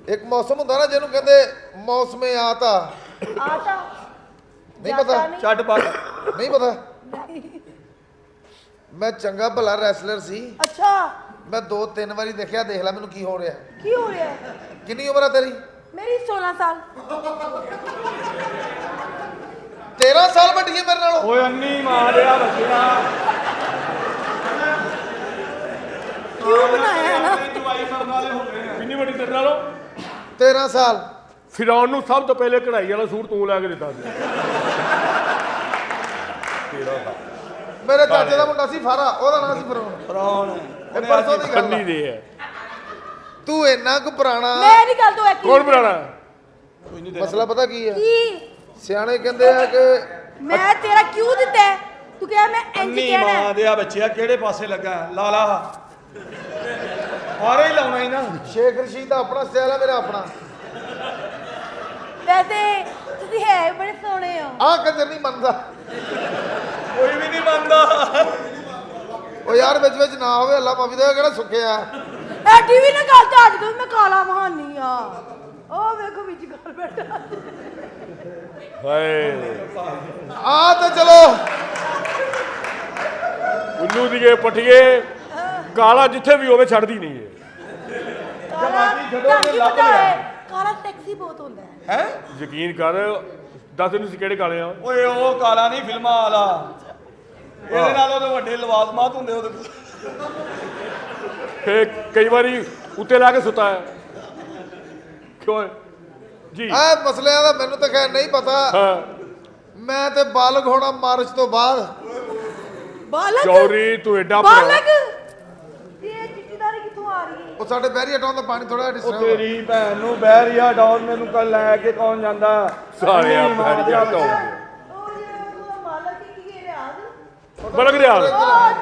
ਇੱਕ ਮੌਸਮ ਹੁੰਦਾ ਨਾ ਜਿਹਨੂੰ ਕਹਿੰਦੇ ਮੌਸਮੇ ਆਤਾ आता ਨਹੀਂ ਪਤਾ जाता नहीं। ਛੱਡ ਪਾ ਨਹੀਂ ਪਤਾ ਮੈਂ ਚੰਗਾ ਭਲਾ ਰੈਸਲਰ ਸੀ अच्छा ਮੈਂ 2-3 ਵਾਰੀ ਦੇਖਿਆ ਦੇਖ ਲੈ ਮੈਨੂੰ ਕੀ ਹੋ ਰਿਹਾ की हो रहा है ਕਿੰਨੀ ਉਮਰ ਆ ਤੇਰੀ मेरी 16 साल 13 ਸਾਲ ਵੱਡੀ ਹੈ ਮੇਰੇ ਨਾਲੋਂ ਓਏ ਅੰਨੀ ਮਾਰਿਆ ਬੱਚਿਆ क्यों बनाया है ना ਦਵਾਈ ਕਰਨ ਵਾਲੇ ਹੋ ਗਏ ਆ ਕਿੰਨੀ ਵੱਡੀ ਤੇਰੇ ਨਾਲੋਂ 13 ਸਾਲ ਫਿਰੌਨ ਨੂੰ ਸਭ ਤੋਂ ਪਹਿਲੇ ਕਢਾਈ ਵਾਲਾ ਸੂਟ ਤੂੰ ਲੈ ਕੇ ਦਿੱਤਾ ਸੀ ਮੇਰੇ ਚਾਚੇ ਦਾ ਮੁੰਡਾ ਸੀ ਫਾਰਾ ਉਹਦਾ ਨਾਂ ਸੀ ਫਰੌਨ ਫਰਾਉਣ ਇਹ ਪਰਸੋਂ ਦੀ ਗੱਲ ਕੰਨੀ ਆ। ਦੇ ਹੈ ਤੂੰ ਇੰਨਾ ਕੁ ਪੁਰਾਣਾ मैं नहीं कर दो ਕੌਣ ਬਣਾਣਾ ਮਸਲਾ ਪਤਾ ਕੀ ਹੈ की ਸਿਆਣੇ ਕਹਿੰਦੇ ਆ ਕਿ मैं तेरा क्यों देता है तू क्या मैं इंज ਅੰਨੀ कहना है ਮਾਂ ਦੇ ਆ ਬੱਚਿਆ ਕਿਹੜੇ ਪਾਸੇ ਲੱਗਾ ਲਾ ਲਾ ਹਾਰੇ ਹੀ ਲਾਉਣਾ ਹੀ ਨਾ ਸ਼ੇਖ ਰਸ਼ੀਦ ਦਾ ਆਪਣਾ ਸਟਾਈਲ ਹੈ ਮੇਰਾ ਆਪਣਾ वैसे तुसी है बड़े सोने हो ਆਹ ਕੰਜਰ ਨਹੀਂ ਮੰਨਦਾ ਕੋਈ ਵੀ ਨਹੀਂ ਮੰਨਦਾ ਉਹ ਯਾਰ ਵਿੱਚ ਵਿੱਚ ਨਾ ਹੋਵੇ ਅੱਲਾ ਮਾਫੀ ਦੇ ਕਿਹੜਾ ਸੁੱਕਿਆ ए टीवी ने गल छੱਡ दो मैं काला महानी आ ओ देखो बीच गल बैठा ਹਾਏ ਆ ਤੇ ਚਲੋ ਇਹਨੂੰ ਦੀਏ ਪਟੀਏ ਕਾਲਾ ਜਿੱਥੇ ਵੀ ਹੋਵੇ ਛੱਡਦੀ ਨਹੀਂ ਹੈ ਕਾਲਾ ਟੈਕਸੀ ਬਹੁਤ ਹੁੰਦਾ ਹੈ। ਹੈ ਯਕੀਨ ਕਰ ਦੱਸ ਇਹਨੂੰ ਸੀ ਕਿਹੜੇ ਕਾਲੇ ਆ ਓਏ ਉਹ ਕਾਲਾ ਨਹੀਂ ਫਿਲਮਾਂ ਵਾਲਾ, ਇਹਦੇ ਨਾਲੋਂ ਤਾਂ ਵੱਡੇ ਲਵਾਜ਼ਮਾਤ ਹੁੰਦੇ ਉਹਦੇ ਕੋਲ। ਫੇ ਕਈ ਵਾਰੀ ਉੱਤੇ ਲਾ ਕੇ ਸੁੱਤਾ ਹੈ ਕਿਉਂ ਹੈ? ਜੀ ਆ ਮਸਲਿਆਂ ਦਾ ਮੈਨੂੰ ਤਾਂ ਖੈਰ ਨਹੀਂ ਪਤਾ। ਹਾਂ ਮੈਂ ਤੇ ਬਾਲਗ ਹੋਣਾ ਮਾਰਚ ਤੋਂ ਬਾਅਦ। ਬਾਲਕ ਚੌਰੀ ਤੂੰ ਐਡਾ ਬਾਲਕ ਇਹ ਚਿੱਟੀਦਾਰੀ ਕਿੱਥੋਂ ਆ ਰਹੀ ਹੈ? ਉਹ ਸਾਡੇ ਬਹਿਰੀ ਹਟਾਉਣ ਦਾ ਪਾਣੀ ਥੋੜਾ ਉਹ ਡਿਸਟਰਬ ਤੇਰੀ ਭੈਣ ਨੂੰ ਬਹਿਰੀਆ ਡਾਉਨ ਮੈਨੂੰ ਕੱਲ ਲੈ ਕੇ ਕੌਣ ਜਾਂਦਾ? ਸਾਲਿਆ ਬੈਠ ਜਾ ਤੋ ਉਹ ਜਿਹੜਾ ਉਹਦਾ ਮਾਲਕ ਕੀ ਰਿਆਜ਼ ਬਲਗ ਰਿਆਲ ਉਹ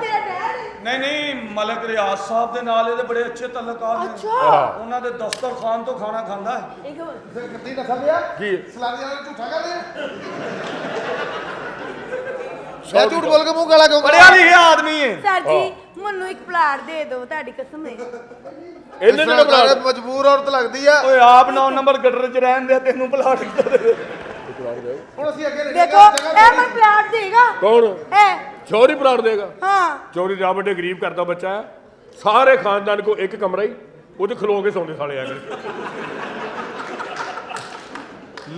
ਤੇਰਾ ਡੈਡ ਨਹੀਂ ਨਹੀਂ, ਮਲਕ ਰਿਆਜ਼ ਸਾਹਿਬ ਦੇ ਨਾਲ ਇਹਦੇ ਬੜੇ ਅੱਛੇ ਤਾਲੁਕਾਤ ਨੇ। ਅੱਛਾ ਉਹਨਾਂ ਦੇ ਦਸਤਰਖਾਨ ਤੋਂ ਖਾਣਾ ਖਾਂਦਾ ਹੈ। ਇੱਕ ਫਿਰ ਗੱਡੀ ਨਸਾ ਲਿਆ ਕੀ ਸਲਾਰੀਆਂ ਨਾਲ ਝੂਠਾ ਕਰ ਲਿਆ। ਮੈਂ ਝੂਠ ਬੋਲ ਕੇ ਮੂੰਹ ਕਾਲਾ ਕਿਉਂ ਪੜਿਆ ਲਿਖਿਆ ਆਦਮੀ ਹੈ। ਸਰ ਜੀ ਮੈਨੂੰ ਇੱਕ ਪਲਾਟ ਦੇ ਦਿਓ ਤੁਹਾਡੀ ਕਸਮ ਹੈ। ਇਹਨੇ ਜਿਹੜਾ ਬਣਾ ਮਜਬੂਰ ਔਰਤ ਲੱਗਦੀ ਆ। ਓਏ ਆਪ 9 ਨੰਬਰ ਗੱਡਰ 'ਚ ਰਹਿਣ ਦੇ, ਤੈਨੂੰ ਪਲਾਟ ਕਿੱਥੋਂ ਦੇ? ਹੁਣ ਅਸੀਂ ਅੱਗੇ ਨਹੀਂ ਦੇਖੋ ਇਹ ਮੈਂ ਪਲਾਟ ਦੇਗਾ ਕੌਣ ਹੈ ਚੌਰੀ ਪਲਾਟ ਦੇਗਾ ਹਾਂ ਚੌਰੀ ਦਾ ਵੱਡੇ ਗਰੀਬ ਕਰਦਾ ਬੱਚਾ ਹੈ ਸਾਰੇ ਖਾਨਦਾਨ ਕੋ ਇੱਕ ਕਮਰਾ ਹੀ ਉਹਦੇ ਖਲੋ ਕੇ ਸੌਂਦੇ ਸਾਲੇ ਆ ਕੇ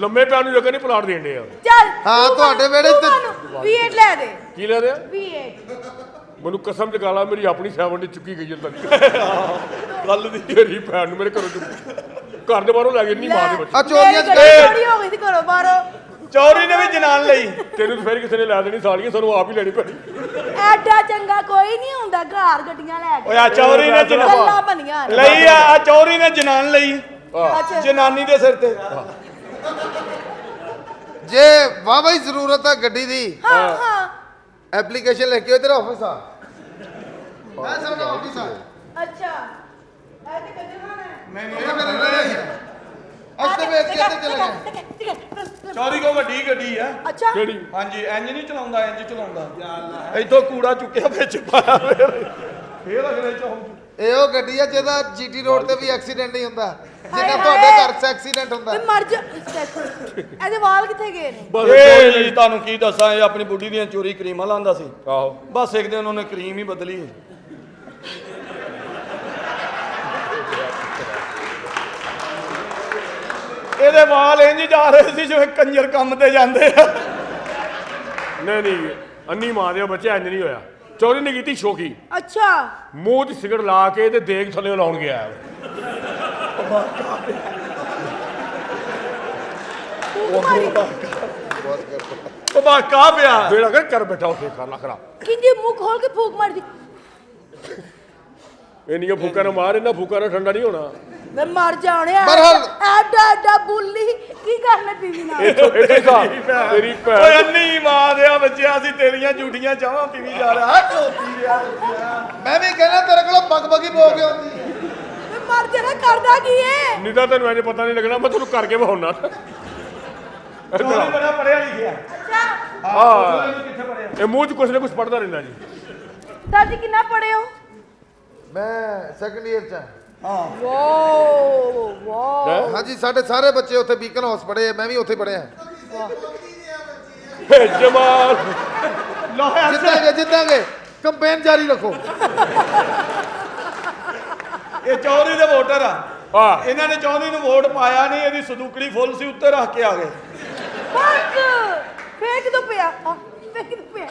ਲੰਮੇ ਪਿਆ ਨੂੰ ਜਗ੍ਹਾ ਨਹੀਂ ਪਲਾਟ ਦੇਣ ਦੇ ਆ ਚੱਲ ਹਾਂ, ਤੂੰ ਤੁਹਾਡੇ ਵਿਹੜੇ 'ਚ ਮੈਨੂੰ V8 ਲੈ ਦੇ ਕੀ ਲੈ ਦਿਆ V8 ਮੈਨੂੰ ਕਸਮ ਚ ਗਾਲਾ ਮੇਰੀ ਆਪਣੀ 70 ਚੁੱਕੀ ਗਈ ਹੈ ਤੱਕ ਗੱਲ ਦੀ ਤੇਰੀ ਭੈਣ ਨੂੰ ਮੇਰੇ ਘਰੋਂ ਘਰ ਦੇ ਬਾਹਰੋਂ ਲੈ ਗਏ ਨਹੀਂ ਮਾਂ ਦੇ ਬੱਚੇ ਆ ਚੋਰੀਆਂ ਚ ਮੇਰੀ ਗੱਡੀ ਚੋਰੀ ਹੋ ਗਈ ਸੀ ਘਰੋਂ ਬਾਹਰੋਂ ਚੌਰੀ ਨੇ ਵੀ ਜਨਾਨ ਲਈ। ਤੈਨੂੰ ਤਾਂ ਫਿਰ ਕਿਸੇ ਨੇ ਲੈ ਦੇਣੀ ਸਾਲੀਆਂ ਸਾਨੂੰ ਆਪ ਹੀ ਲੈਣੀ ਪੈਣੀ ਐਡਾ ਚੰਗਾ ਕੋਈ ਨਹੀਂ ਹੁੰਦਾ ਘਰ ਗੱਡੀਆਂ ਲੈ ਓਏ ਕੇ ਆ ਚੌਰੀ ਨੇ ਗੱਲਾਂ ਜਨਾਨ ਬਣੀਆਂ ਨੇ। ਲਈ ਆ ਚੌਰੀ ਨੇ ਜਨਾਨ ਲਈ ਅੱਛਾ ਜਨਾਨੀ ਦੇ ਸਿਰ ਤੇ। ਜੇ ਵਾਹ ਬਈ ਜ਼ਰੂਰਤ ਆ ਗੱਡੀ ਦੀ ਹਾਂ ਹਾਂ ਐਪਲੀਕੇਸ਼ਨ ਲਿਖ ਕੇ ਤੇਰਾ ਆਫਿਸ ਆ ਮੈਂ ਸਾਡਾ ਆਫਿਸ ਆ। ਅੱਛਾ ਇਹ ਤੇ ਕੱਢਣਾ ਹੈ ਇਹ ਮੇਰੇ ਨਾਲ ਹੀ ਆ। ਅੱਜ ਤੇ ਵੇਚ ਕੇ ਇੱਥੇ ਚਲੇ ਗਏ। ਚੌਰੀ ਕੋ ਵੱਡੀ ਗੱਡੀ ਆ। ਅੱਛਾ ਕਿਹੜੀ ਹਾਂਜੀ ਇੰਜ ਨਹੀਂ ਚਲਾਉਂਦਾ, ਇੰਜ ਚਲਾਉਂਦਾ। ਇੱਥੋਂ ਕੂੜਾ ਚੁੱਕਿਆ ਵਿੱਚ ਪਾਇਆ ਫੇਰ ਅਗਲੇ ਚੌਂਕ ਇਹ ਉਹ ਗੱਡੀ ਆ ਜਿਹਦਾ ਜੀਟੀ ਰੋਡ ਤੇ ਵੀ ਐਕਸੀਡੈਂਟ ਨਹੀਂ ਹੁੰਦਾ ਜਿੰਨਾ ਹਾਏ ਤੁਹਾਡੇ ਹਾਏ। ਘਰ 'ਚ ਐਕਸੀਡੈਂਟ ਹੁੰਦਾ। ਵੀ ਮਰ ਜਾ ਇਹਦੇ ਵਾਲ ਕਿੱਥੇ ਗਏ ਨੇ ਬਸ ਇਹ ਜੀ ਤੁਹਾਨੂੰ ਕੀ ਦੱਸਾਂ, ਇਹ ਆਪਣੀ ਬੁੱਢੀ ਦੀਆਂ ਚੋਰੀ ਕਰੀਮਾਂ ਲਾਉਂਦਾ ਸੀ। ਆਹੋ ਬਸ ਇੱਕ ਦਿਨ ਉਹਨੇ ਕਰੀਮ ਹੀ ਬਦਲੀ। ਇਹਦੇ ਵਾਲ ਇੰਜ ਜਾ ਰਹੇ ਸੀ ਜਿਵੇਂ ਕੰਜਰ ਕੰਮ ਤੇ ਜਾਂਦੇ ਆ। ਨਹੀਂ ਨਹੀਂ ਅੰਨੀ ਮਾਂ ਦੇ ਬੱਚੇ ਇੰਜ ਨਹੀਂ ਹੋਇਆ ਚੋਰੀ ਨੇ ਕੀਤੀ ਸ਼ੋਕੀ ਅੱਛਾ ਮੂੰਹ 'ਚ ਸਿਗਰਟ ਲਾ ਕੇ ਤੇ ਦੇਗ ਥੱਲੇ ਲਾਉਣ ਗਿਆ ਉਹ ਬਾਕਾ ਪਿਆ। ਬੇੜਾ ਕਰ ਬੈਠਾ ਉੱਥੇ ਕਰ ਲਖਰਾ ਕਿੰਜੀ ਮੂੰਹ ਖੋਲ ਕੇ ਫੂਕ ਮਾਰਦੀ ਇੰਨੀਆਂ ਫੂਕਾਂ ਨਾਲ ਮਾਰ ਇਹਨਾਂ ਫੂਕਾਂ ਨਾਲ ਠੰਡਾ ਨਹੀਂ ਹੋਣਾ ਮੈਂ ਮਰ ਜਾਣਿਆ ਬਰਹਾਲ। ਐਡਾ ਐਡਾ ਬੁੱਲੀ ਕੀ ਕਰਨਾ ਬੀਵੀ ਨਾਲ ਇੱਥੋਂ ਤੇਰੀ ਓਏ ਭੈਣ ਅੰਨੀ ਮਾਂ ਦੇ ਬੱਚਿਆ ਸੀ ਤੇਰੀਆਂ ਝੂਠੀਆਂ ਚਾਹਾਂ ਪੀਵੀ ਜਾ ਰਿਹਾ। ਝੋਤੀ ਰਿਹਾ ਮੈਂ ਵੀ ਕਹਿੰਦਾ ਤੇਰੇ ਕੋਲੋਂ ਬਗਬਗੀ ਬੋ ਕੇ ਆਉਂਦੀ। ਮੈਂ ਮਰ ਜਾਣਾ ਕਰਦਾ ਕੀ ਏ ਨਿਦਾ ਤੈਨੂੰ ਅਜੇ ਪਤਾ ਨਹੀਂ ਲੱਗਣਾ ਮੈਂ ਤੈਨੂੰ ਕਰਕੇ ਵਿਖਾਉਣਾ ਚੋਰੀ ਬੜਾ ਪੜਿਆ ਲਿਖਿਆ। ਅੱਛਾ ਹਾਂ ਕਿੱਥੇ ਪੜਿਆ? ਇਹ ਮੂੰਹ 'ਚ ਕੁਛ ਨਾ ਕੁਛ ਪੜਦਾ ਰਹਿੰਦਾ ਜੀ ਦਾਦੀ ਕਿੰਨਾ ਪੜੇ ਹੋ ਮੈਂ ਸੈਕੰਡ ਇਅਰ 'ਚ ਆ। ਹਾਂ ਵਾਓ ਵਾਓ ਹਾਂਜੀ ਸਾਡੇ ਸਾਰੇ ਬੱਚੇ ਉੱਥੇ ਬੀਕਨ ਹਾਊਸ ਪੜ੍ਹੇ ਆ, ਮੈਂ ਵੀ ਉੱਥੇ ਪੜ੍ਹਿਆ। ਜਮਾਲ ਲੋਹਿਆ ਜਿੱਤਾਂਗੇ ਜਿੱਤਾਂਗੇ ਕੰਪੇਨ ਜਾਰੀ ਰੱਖੋ। ਇਹ ਚੌਧਰੀ ਦੇ ਵੋਟਰ ਆ। ਹਾਂ ਇਹਨਾਂ ਨੇ ਚੌਧਰੀ ਨੂੰ ਵੋਟ ਪਾਇਆ ਨਹੀਂ, ਇਹਦੀ ਸਦੂਕੜੀ ਫੁੱਲ ਸੀ ਉੱਤੇ ਰੱਖ ਕੇ ਆ ਗਏ। ਫਰਕ ਫੇਕ ਦੋ ਪਿਆ ਫੇਕ ਦੋ ਪਿਆ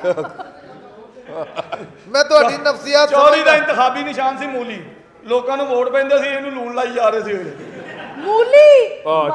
ਮੈਂ ਤੁਹਾਡੀ ਨਫਸੀਆਤ ਚੌਧਰੀ ਦਾ ਸਮਝਦਾ। ਇੰਤਖਾਬੀ ਨਿਸ਼ਾਨ ਸੀ ਮੂਲੀ। ਲੋਕਾਂ ਨੂੰ ਵੋਟ ਪੈਂਦੇ ਸੀ, ਇਹਨੂੰ ਲੂਣ ਲਾਈ ਜਾ ਰਹੇ ਸੀ। ਮੂਲੀ ਹਾਂ